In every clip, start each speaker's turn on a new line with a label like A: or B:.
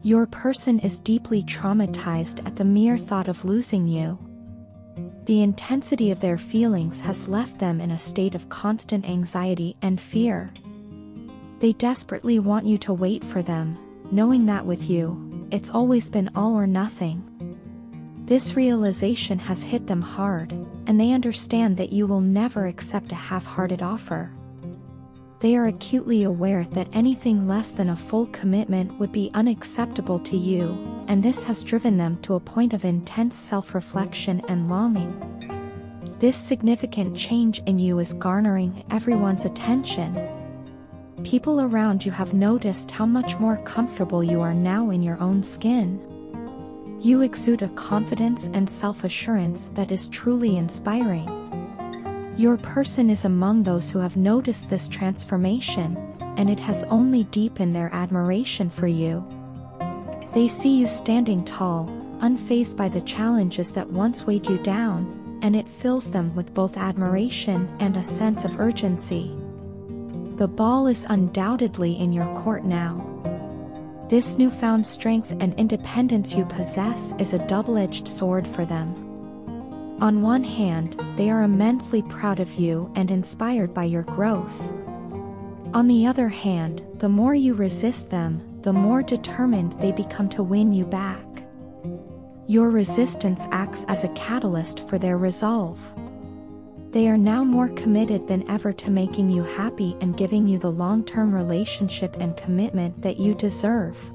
A: Your person is deeply traumatized at the mere thought of losing you. The intensity of their feelings has left them in a state of constant anxiety and fear. They desperately want you to wait for them, knowing that with you, it's always been all or nothing. This realization has hit them hard, and they understand that you will never accept a half-hearted offer. They are acutely aware that anything less than a full commitment would be unacceptable to you, and this has driven them to a point of intense self-reflection and longing. This significant change in you is garnering everyone's attention. People around you have noticed how much more comfortable you are now in your own skin. You exude a confidence and self-assurance that is truly inspiring. Your person is among those who have noticed this transformation, and it has only deepened their admiration for you. They see you standing tall, unfazed by the challenges that once weighed you down, and it fills them with both admiration and a sense of urgency. The ball is undoubtedly in your court now. This newfound strength and independence you possess is a double-edged sword for them. On one hand, they are immensely proud of you and inspired by your growth. On the other hand, the more you resist them, the more determined they become to win you back. Your resistance acts as a catalyst for their resolve. They are now more committed than ever to making you happy and giving you the long-term relationship and commitment that you deserve.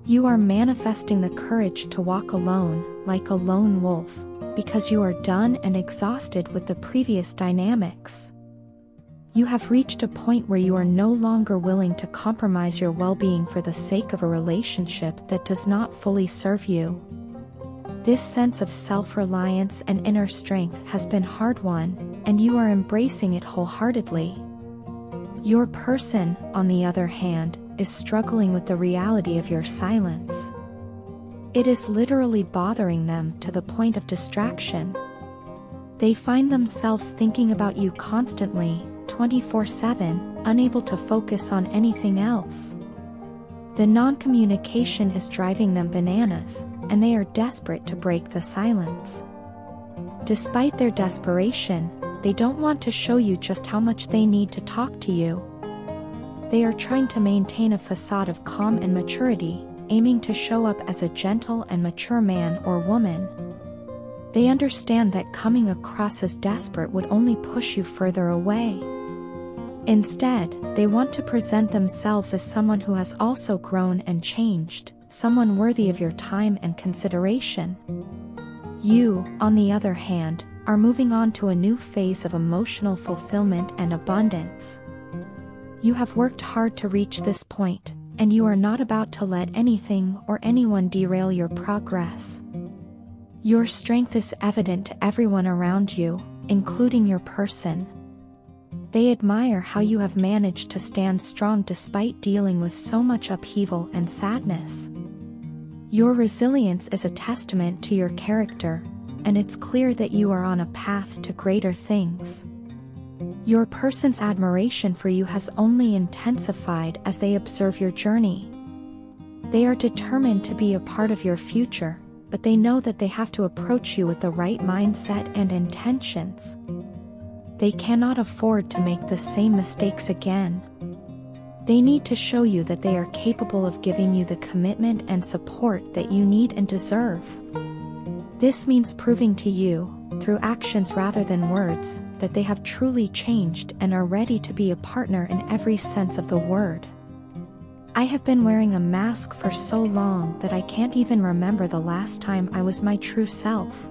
A: You are manifesting the courage to walk alone, like a lone wolf, because you are done and exhausted with the previous dynamics. You have reached a point where you are no longer willing to compromise your well-being for the sake of a relationship that does not fully serve you. This sense of self-reliance and inner strength has been hard-won, and you are embracing it wholeheartedly. Your person, on the other hand, is struggling with the reality of your silence. It is literally bothering them to the point of distraction. They find themselves thinking about you constantly, 24/7, unable to focus on anything else. The non-communication is driving them bananas, and they are desperate to break the silence. Despite their desperation, they don't want to show you just how much they need to talk to you. They are trying to maintain a facade of calm and maturity, aiming to show up as a gentle and mature man or woman. They understand that coming across as desperate would only push you further away. Instead, they want to present themselves as someone who has also grown and changed, someone worthy of your time and consideration. You, on the other hand, are moving on to a new phase of emotional fulfillment and abundance. You have worked hard to reach this point, and you are not about to let anything or anyone derail your progress. Your strength is evident to everyone around you, including your person. They admire how you have managed to stand strong despite dealing with so much upheaval and sadness. Your resilience is a testament to your character, and it's clear that you are on a path to greater things. Your person's admiration for you has only intensified as they observe your journey. They are determined to be a part of your future, but they know that they have to approach you with the right mindset and intentions. They cannot afford to make the same mistakes again. They need to show you that they are capable of giving you the commitment and support that you need and deserve. This means proving to you, through actions rather than words, that they have truly changed and are ready to be a partner in every sense of the word. I have been wearing a mask for so long that I can't even remember the last time I was my true self.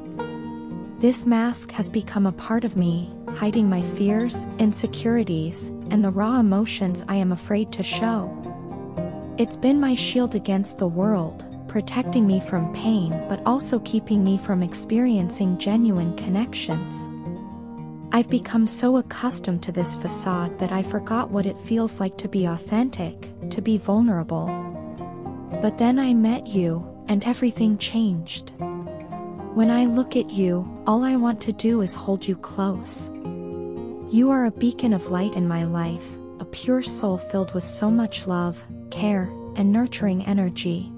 A: This mask has become a part of me, hiding my fears, insecurities, and the raw emotions I am afraid to show. It's been my shield against the world, protecting me from pain but also keeping me from experiencing genuine connections. I've become so accustomed to this facade that I forgot what it feels like to be authentic, to be vulnerable. But then I met you, and everything changed. When I look at you, all I want to do is hold you close. You are a beacon of light in my life, a pure soul filled with so much love, care, and nurturing energy.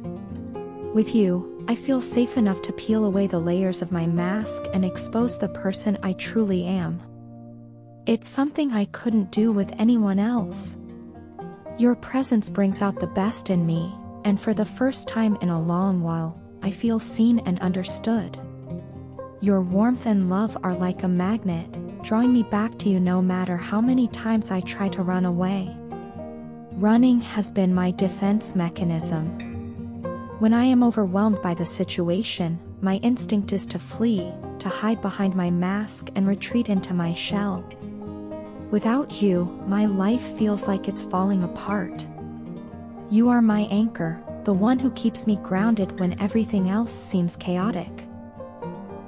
A: With you, I feel safe enough to peel away the layers of my mask and expose the person I truly am. It's something I couldn't do with anyone else. Your presence brings out the best in me, and for the first time in a long while, I feel seen and understood. Your warmth and love are like a magnet, drawing me back to you no matter how many times I try to run away. Running has been my defense mechanism. When I am overwhelmed by the situation, my instinct is to flee, to hide behind my mask and retreat into my shell. Without you, my life feels like it's falling apart. You are my anchor, the one who keeps me grounded when everything else seems chaotic.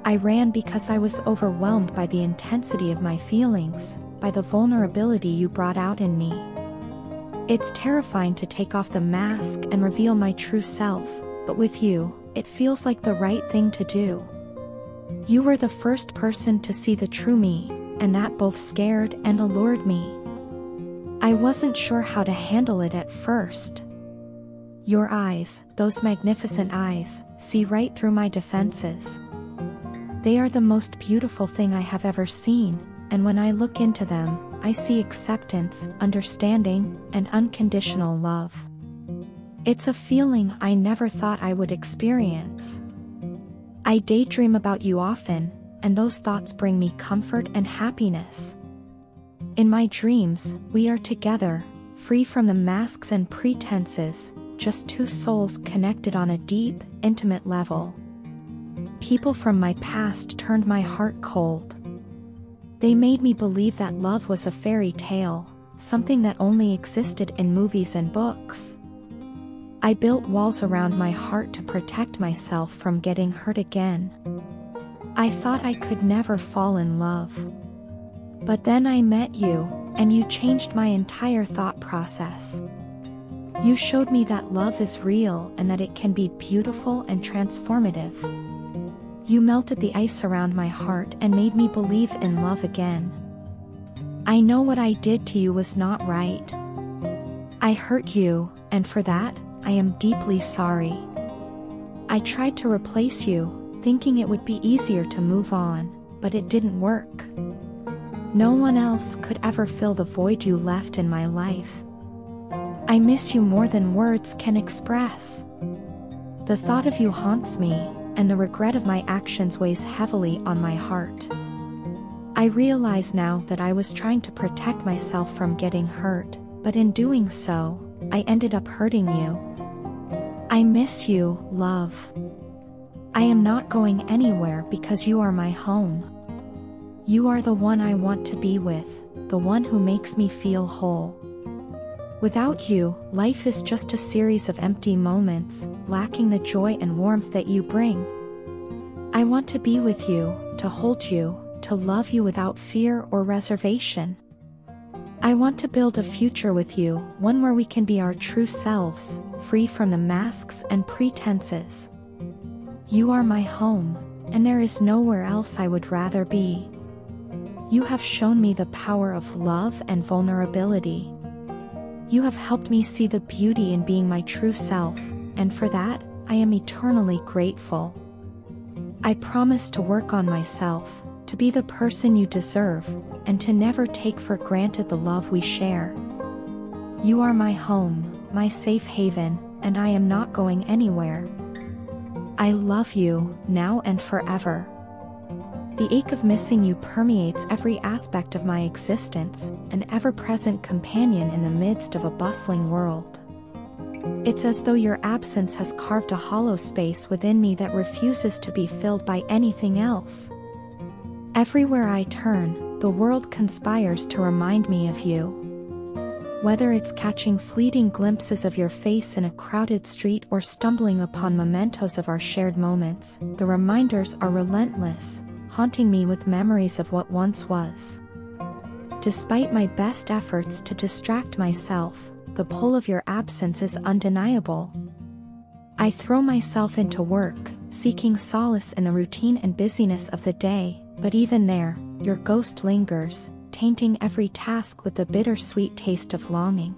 A: I ran because I was overwhelmed by the intensity of my feelings, by the vulnerability you brought out in me. It's terrifying to take off the mask and reveal my true self, but with you, it feels like the right thing to do. You were the first person to see the true me, and that both scared and allured me. I wasn't sure how to handle it at first. Your eyes, those magnificent eyes, see right through my defenses. They are the most beautiful thing I have ever seen, and when I look into them, I see acceptance, understanding, and unconditional love. It's a feeling I never thought I would experience. I daydream about you often, and those thoughts bring me comfort and happiness. In my dreams, we are together, free from the masks and pretenses, just two souls connected on a deep, intimate level. People from my past turned my heart cold. They made me believe that love was a fairy tale, something that only existed in movies and books. I built walls around my heart to protect myself from getting hurt again. I thought I could never fall in love. But then I met you, and you changed my entire thought process. You showed me that love is real and that it can be beautiful and transformative. You melted the ice around my heart and made me believe in love again. I know what I did to you was not right. I hurt you, and for that, I am deeply sorry. I tried to replace you, thinking it would be easier to move on, but it didn't work. No one else could ever fill the void you left in my life. I miss you more than words can express. The thought of you haunts me, and the regret of my actions weighs heavily on my heart. I realize now that I was trying to protect myself from getting hurt, but in doing so, I ended up hurting you. I miss you, love. I am not going anywhere because you are my home. You are the one I want to be with, the one who makes me feel whole. Without you, life is just a series of empty moments, lacking the joy and warmth that you bring. I want to be with you, to hold you, to love you without fear or reservation. I want to build a future with you, one where we can be our true selves, free from the masks and pretenses. You are my home, and there is nowhere else I would rather be. You have shown me the power of love and vulnerability. You have helped me see the beauty in being my true self, and for that, I am eternally grateful. I promise to work on myself, to be the person you deserve, and to never take for granted the love we share. You are my home, my safe haven, and I am not going anywhere. I love you, now and forever. The ache of missing you permeates every aspect of my existence, an ever-present companion in the midst of a bustling world. It's as though your absence has carved a hollow space within me that refuses to be filled by anything else. Everywhere I turn, the world conspires to remind me of you. Whether it's catching fleeting glimpses of your face in a crowded street or stumbling upon mementos of our shared moments, the reminders are relentless, haunting me with memories of what once was. Despite my best efforts to distract myself, the pull of your absence is undeniable. I throw myself into work, seeking solace in the routine and busyness of the day, but even there, your ghost lingers, tainting every task with the bittersweet taste of longing.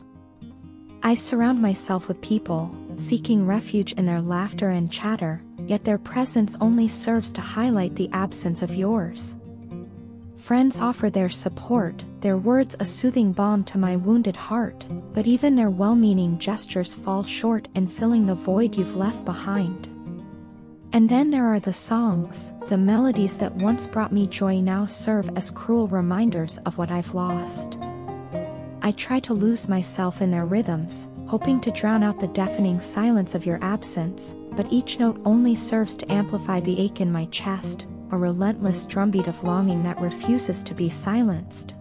A: I surround myself with people, seeking refuge in their laughter and chatter, yet their presence only serves to highlight the absence of yours. Friends offer their support, their words a soothing balm to my wounded heart, but even their well-meaning gestures fall short in filling the void you've left behind. And then there are the songs, the melodies that once brought me joy now serve as cruel reminders of what I've lost. I try to lose myself in their rhythms, hoping to drown out the deafening silence of your absence, but each note only serves to amplify the ache in my chest, a relentless drumbeat of longing that refuses to be silenced.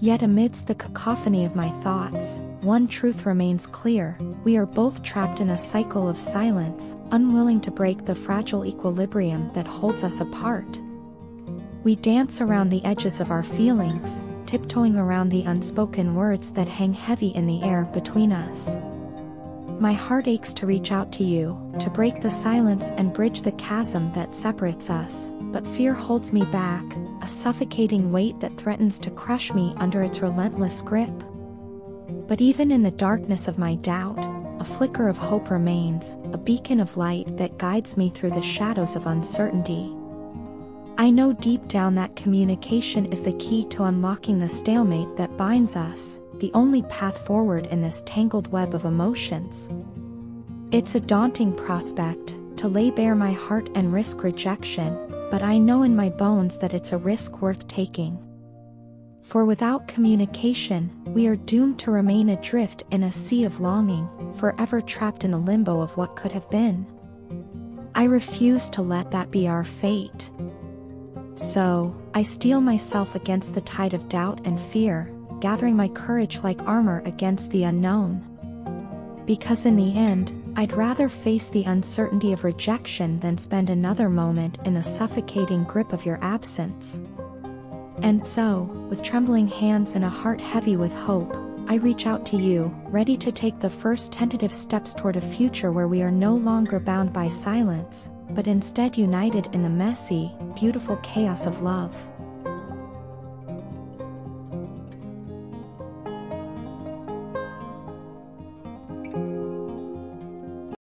A: Yet amidst the cacophony of my thoughts, one truth remains clear: we are both trapped in a cycle of silence, unwilling to break the fragile equilibrium that holds us apart. We dance around the edges of our feelings, tiptoeing around the unspoken words that hang heavy in the air between us. My heart aches to reach out to you, to break the silence and bridge the chasm that separates us, but fear holds me back, a suffocating weight that threatens to crush me under its relentless grip. But even in the darkness of my doubt, a flicker of hope remains, a beacon of light that guides me through the shadows of uncertainty. I know deep down that communication is the key to unlocking the stalemate that binds us, the only path forward in this tangled web of emotions. It's a daunting prospect, to lay bare my heart and risk rejection, but I know in my bones that it's a risk worth taking. For without communication, we are doomed to remain adrift in a sea of longing, forever trapped in the limbo of what could have been. I refuse to let that be our fate. So, I steel myself against the tide of doubt and fear, gathering my courage like armor against the unknown. Because in the end, I'd rather face the uncertainty of rejection than spend another moment in the suffocating grip of your absence. And so, with trembling hands and a heart heavy with hope, I reach out to you, ready to take the first tentative steps toward a future where we are no longer bound by silence, but instead united in the messy, beautiful chaos of love.